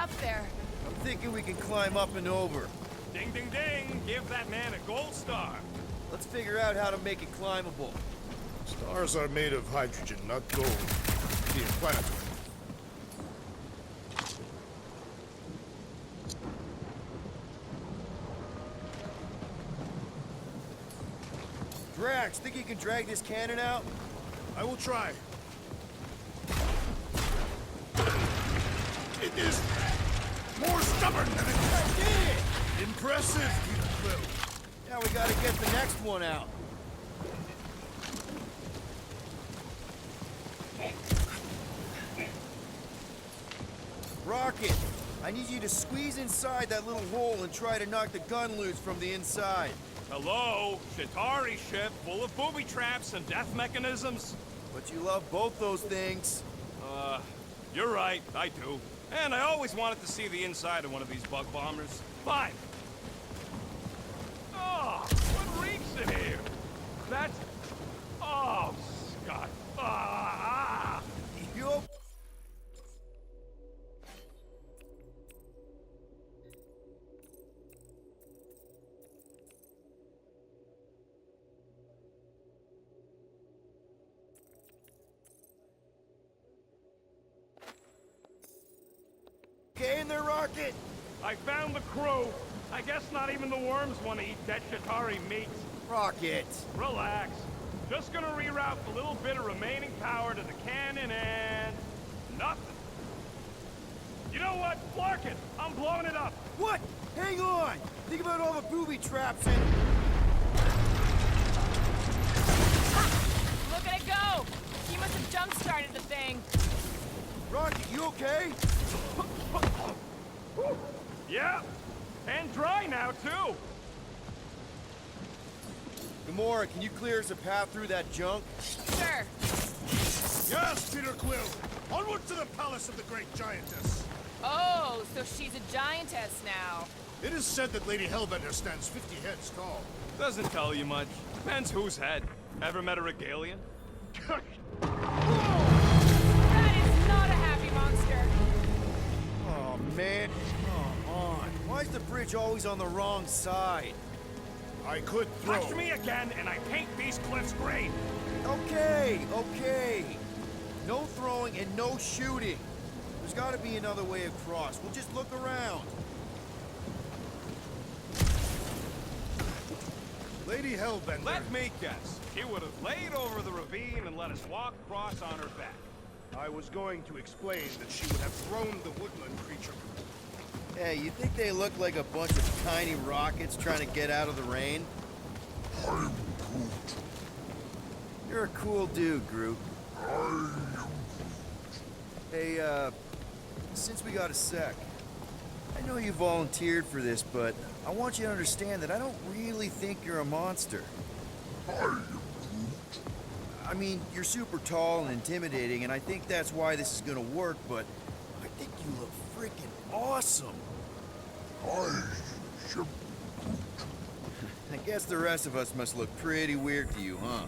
up there? I'm thinking we can climb up and over. Ding, ding, ding! Give that man a gold star. Let's figure out how to make it climbable. Stars are made of hydrogen, not gold. Be a planetoid. Drax, think you can drag this cannon out? I will try. It is more stubborn than it I did it! Impressive, Peter Quill. Now we gotta get the next one out. Rocket, I need you to squeeze inside that little hole and try to knock the gun loose from the inside. Hello? Shatari ship full of booby traps and death mechanisms? But you love both those things. You're right, I do. And I always wanted to see the inside of one of these bug bombers. Fine. Oh, what reeks in here? That's... Oh, Scott. Ah! Yup. Okay in there, Rocket? I found the crew. I guess not even the worms want to eat dead Shatari meat. Rocket. Relax. Just gonna reroute the little bit of remaining power to the cannon and... nothing. You know what? Flark it. I'm blowing it up. What? Hang on! Think about all the booby traps and... Look at it go! He must have jump-started the thing. Rocket, you okay? Yeah. And dry now, too. Gamora, can you clear us a path through that junk? Sure. Yes, Peter Quill. Onward to the palace of the great giantess. Oh, so she's a giantess now. It is said that Lady Hellbender stands 50 heads tall. Doesn't tell you much. Depends whose head. Ever met a Regalian? That is not a happy monster. Oh, man. Come on. Why is the bridge always on the wrong side? I could throw. Touch me again, and I paint these cliffs green. Okay, okay. No throwing and no shooting. There's got to be another way across. We'll just look around. Lady Hellbender. Let me guess. She would have laid over the ravine and let us walk across on her back. I was going to explain that she would have thrown the woodland creature. Hey, you think they look like a bunch of tiny rockets trying to get out of the rain? I'm Groot. You're a cool dude, Groot. I am Hey, since we got a sec, I know you volunteered for this, but I want you to understand that I don't really think you're a monster. Groot. I mean, you're super tall and intimidating, and I think that's why this is gonna work, but I think you look freaking awesome. I am I guess the rest of us must look pretty weird to you, huh?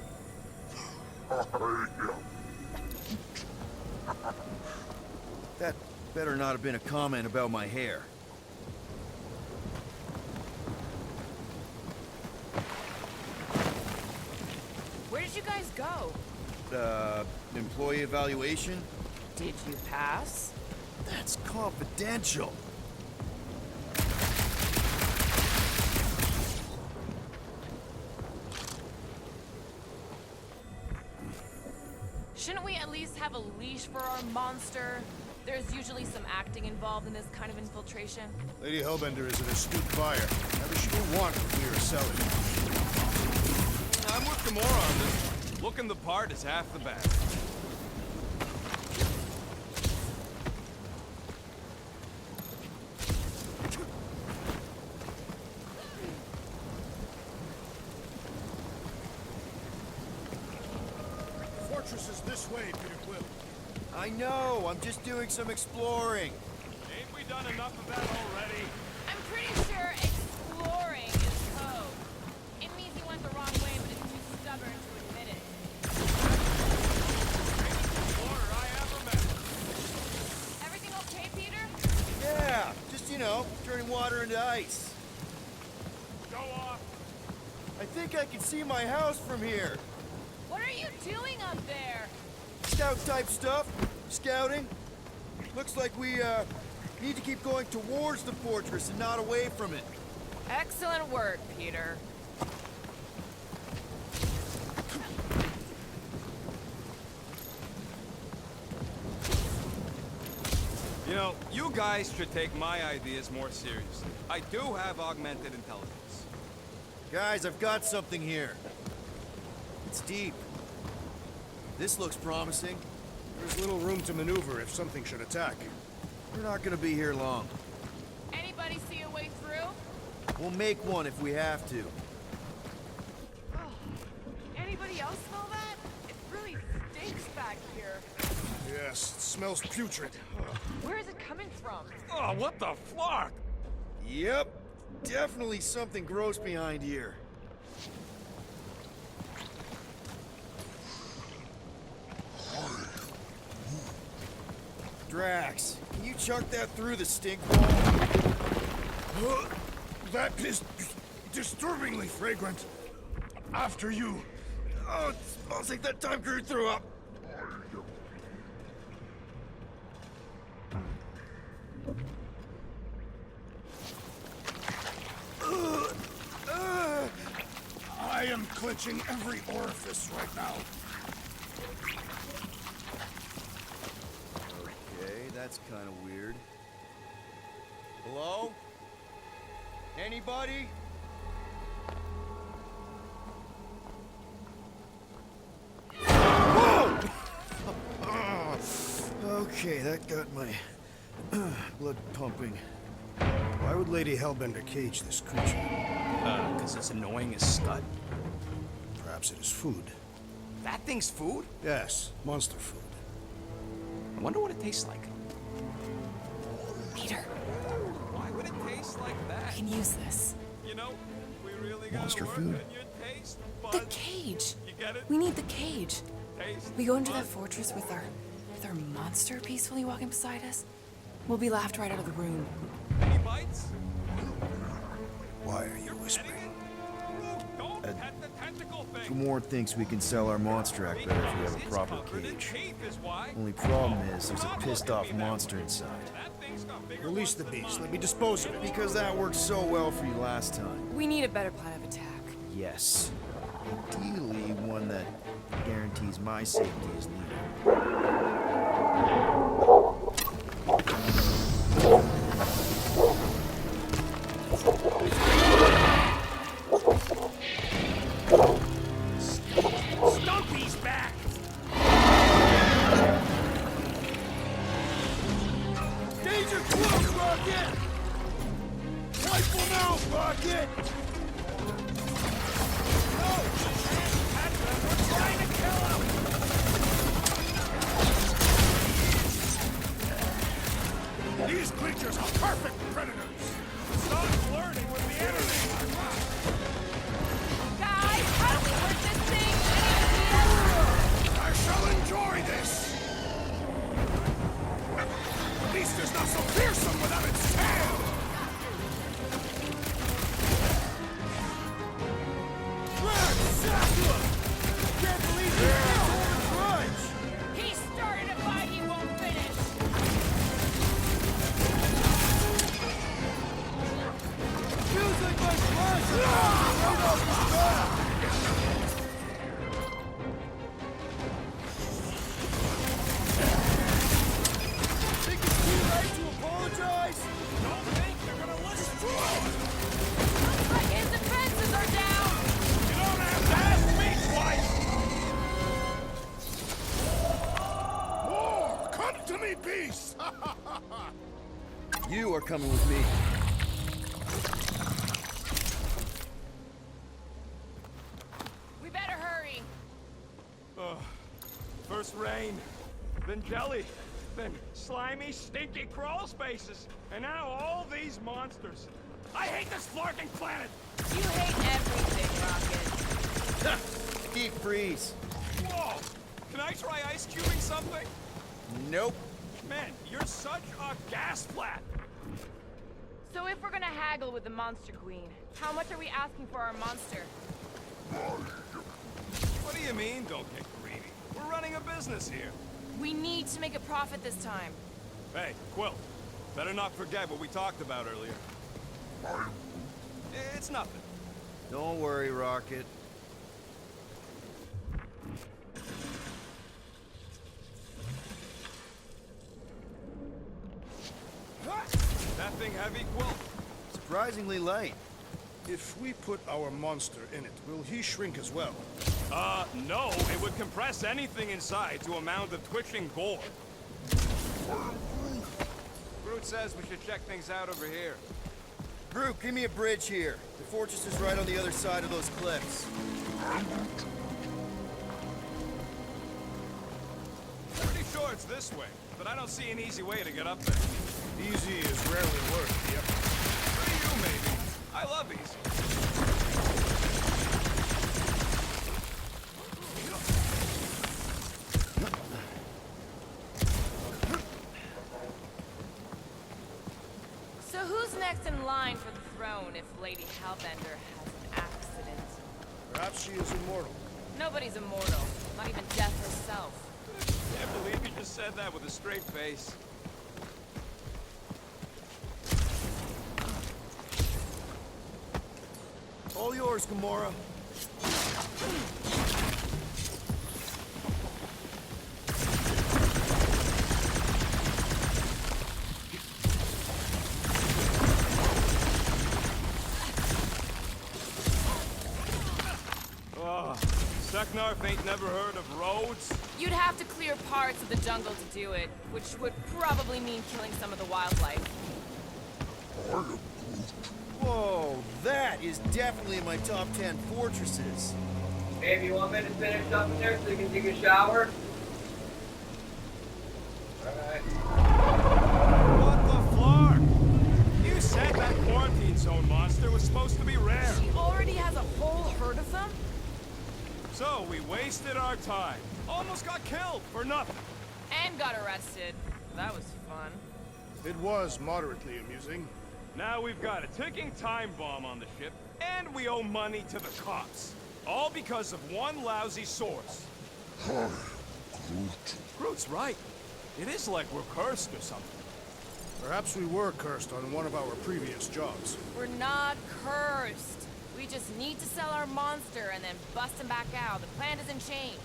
I am. That better not have been a comment about my hair. Where did you guys go? Employee evaluation? Did you pass? That's confidential. Shouldn't we at least have a leash for our monster? There's usually some acting involved in this kind of infiltration. Lady Hellbender is an astute buyer. Never she will want what we are selling. I'm with Gamora on this. Looking the part is half the battle. The fortress is this way, Peter Quill. I know, I'm just doing some exploring. Ain't we done enough of that already? I'm pretty sure exploring is code. It means he went the wrong way, but is too stubborn to admit it. Greatest explorer I ever met. Everything okay, Peter? Yeah, turned to ice. Go off. I think I can see my house from here. What are you doing up there? Scout-type stuff. Scouting. Looks like we, need to keep going towards the fortress and not away from it. Excellent work, Peter. You know, you guys should take my ideas more seriously. I do have augmented intelligence. Guys, I've got something here. It's deep. This looks promising. There's little room to maneuver if something should attack. We're not gonna be here long. Anybody see a way through? We'll make one if we have to. Oh, anybody else smell that? It really stinks back here. Yes, it smells putrid. Where is it coming from? Oh, what the fuck? Yep. Definitely something gross behind here. Drax, can you chuck that through the stink wall? That is disturbingly fragrant. After you. Oh, it smells like that time crew threw up. I am clenching every orifice right now. Okay, that's kind of weird. Hello? Anybody? Whoa! Okay, that got my blood pumping. Why would Lady Hellbender cage this creature? Because it's annoying as scud. Perhaps it is food. That thing's food? Yes, monster food. I wonder what it tastes like. Peter, Why would it taste like I that? can use this. You know, we really gotta Monster work food? on your taste The buds. cage. You get it? We need the cage. Taste We go into that buds. fortress with our monster peacefully walking beside us. We'll be laughed right out of the room. Any bites? Why are you whispering? Anything? Don't pet the tentacle thing. Gamorrean thinks we can sell our monster act better if we have a It's proper covered in cage. teeth is why. Only problem is there's a pissed off monster inside. That thing's got bigger Release the ones than beast. mine. Let me dispose of it. Because that worked so well for you last time. We need a better plan of attack. Yes. Ideally, one that guarantees my safety is needed. Stumpy's back! Danger close, Rocket! Rifle now, Rocket! We're trying to kill him! These creatures are perfect predators. Stop flirting with the enemy! Guys, how do we hurt this thing? I shall enjoy this. The beast is not so fearsome without its tail. Can't believe you hold a grudge! He started a fight he won't finish. Feels like my blood's right off his back! Think it's too late to apologize? Don't think they're gonna listen to us! Looks like his defenses are down. You don't have to ask me twice! More! Come to me, beast! You are coming with me. We better hurry. First rain, then jelly, then slimy, stinky crawl spaces, and now all these monsters. I hate this flarking planet! You hate everything, Rocket. Deep freeze. Whoa! Can I try ice cubing something? Nope. Man, you're such a gas flat! So if we're gonna haggle with the Monster Queen, how much are we asking for our monster? What do you mean, don't get greedy? We're running a business here. We need to make a profit this time. Hey, Quill, better not forget what we talked about earlier. It's nothing. Don't worry, Rocket. That thing heavy, Quill? Surprisingly light. If we put our monster in it, will he shrink as well? No. It would compress anything inside to a mound of twitching gore. Groot says we should check things out over here. Groot, give me a bridge here. The fortress is right on the other side of those cliffs. Pretty sure it's this way, but I don't see an easy way to get up there. Easy is rarely worth the effort. For you, maybe. I love easy. So who's next in line for the throne if Lady Hellbender has an accident? Perhaps she is immortal. Nobody's immortal, not even death herself. Can't believe you just said that with a straight face. All yours, Gamora. Seknarf ain't never heard of roads? You'd have to clear parts of the jungle to do it, which would probably mean killing some of the wildlife. Whoa, that is definitely in my top 10 fortresses. Babe, you want me to finish up in there so you can take a shower? Alright. What the flark? You said that quarantine zone monster was supposed to be rare. She already has a whole herd of them? So we wasted our time. Almost got killed for nothing. And got arrested. That was fun. It was moderately amusing. Now we've got a ticking time bomb on the ship, and we owe money to the cops. All because of one lousy source. Groot's right. It is like we're cursed or something. Perhaps we were cursed on one of our previous jobs. We're not cursed. We just need to sell our monster and then bust him back out. The plan doesn't change.